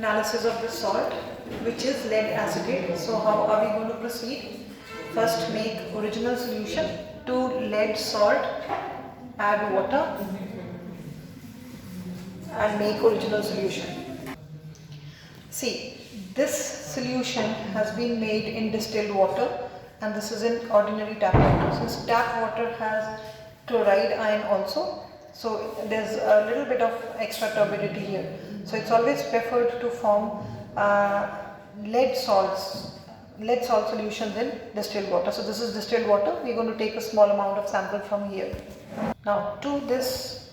analysis of the salt, which is lead acetate. So how are we going to proceed? First make original solution to lead salt, add water and make original solution. See, this solution has been made in distilled water and this is in ordinary tap water. Since tap water has chloride ion also, so there's a little bit of extra turbidity here. So it's always preferred to form lead salt solutions in distilled water. So this is distilled water. We're going to take a small amount of sample from here. Now to this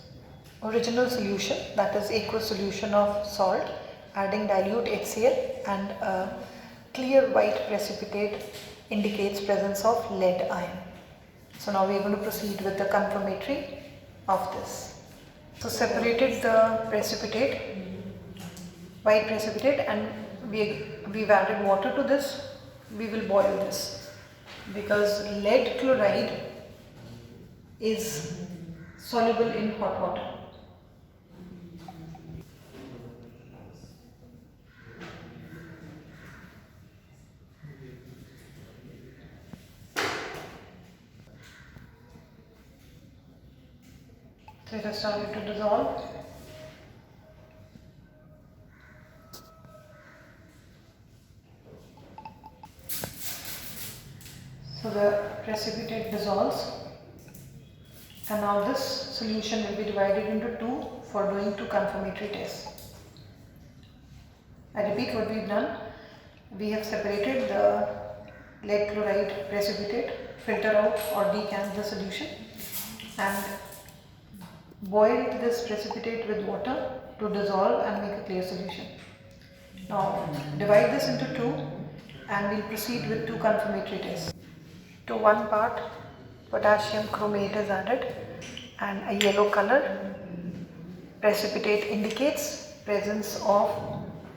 original solution, that is aqueous solution of salt, adding dilute HCl and a clear white precipitate indicates presence of lead ion. So now we are going to proceed with the confirmatory of this. So separated the precipitate, white precipitate, and we've added water to this. We will boil this because lead chloride is soluble in hot water. So it has started to dissolve. So the precipitate dissolves and now this solution will be divided into two for doing two confirmatory tests. I repeat what we've done. We have separated the lead chloride precipitate, filter out or decant the solution and boiled this precipitate with water to dissolve and make a clear solution. Now divide this into two and we'll proceed with two confirmatory tests. To one part potassium chromate is added and a yellow color precipitate indicates presence of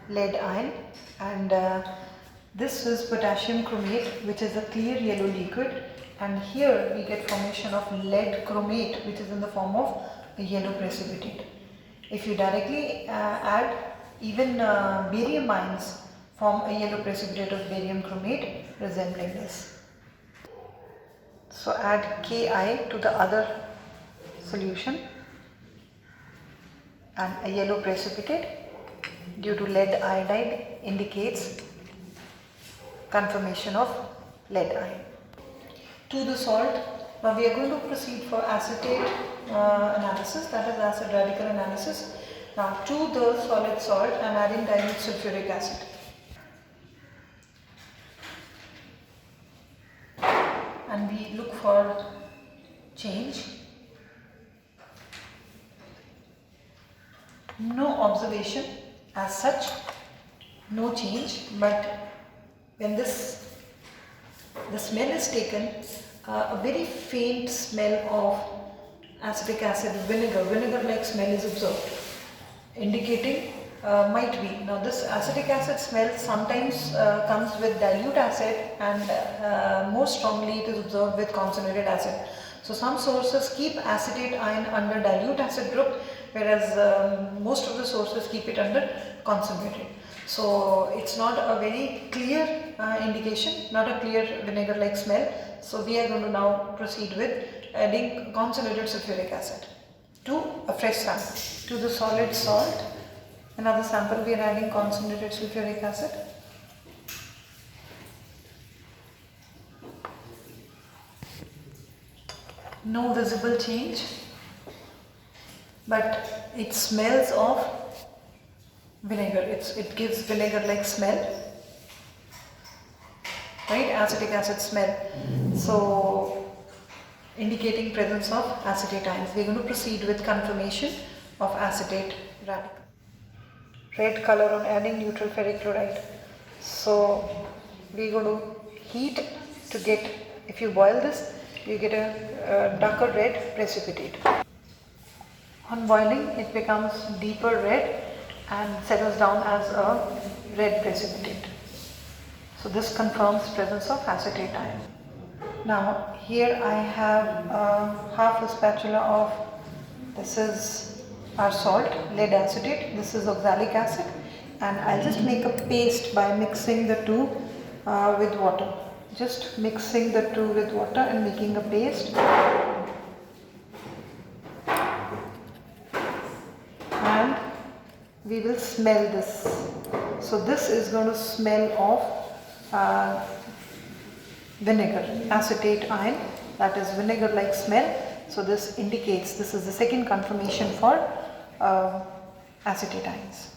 lead ion, and this is potassium chromate, which is a clear yellow liquid, and here we get formation of lead chromate, which is in the form of a yellow precipitate. If you directly add, even barium ions form a yellow precipitate of barium chromate resembling this. So add Ki to the other solution and a yellow precipitate due to lead iodide indicates confirmation of lead ion. To the salt, now we are going to proceed for acetate analysis, that is acid radical analysis. Now to the solid salt I am adding dilute sulfuric acid. And we look for change. No observation as such, no change, but when the smell is taken, a very faint smell of acetic acid, vinegar like smell is observed, indicating might be. Now this acetic acid smell sometimes comes with dilute acid and more strongly it is observed with concentrated acid. So some sources keep acetate ion under dilute acid group, whereas most of the sources keep it under concentrated. So it's not a very clear indication, not a clear vinegar like smell. So we are going to now proceed with adding concentrated sulfuric acid to a fresh sample. To the solid salt, another sample, we are adding concentrated sulfuric acid. No visible change, but it smells of vinegar. It gives vinegar like smell, right? Acetic acid smell. So indicating presence of acetate ions. We are going to proceed with confirmation of acetate radical. Red color on adding neutral ferric chloride. So we are going to heat to get, if you boil this, you get a darker red precipitate. On boiling, it becomes deeper red and settles down as a red precipitate. So this confirms presence of acetate ion. Now here I have half a spatula of, this is our salt, lead acetate, this is oxalic acid, and I'll just make a paste by mixing the two with water. Just mixing the two with water and making a paste. And we will smell this. So this is going to smell of vinegar, acetate ion, that is vinegar like smell. So this indicates, this is the second confirmation for acetate ions.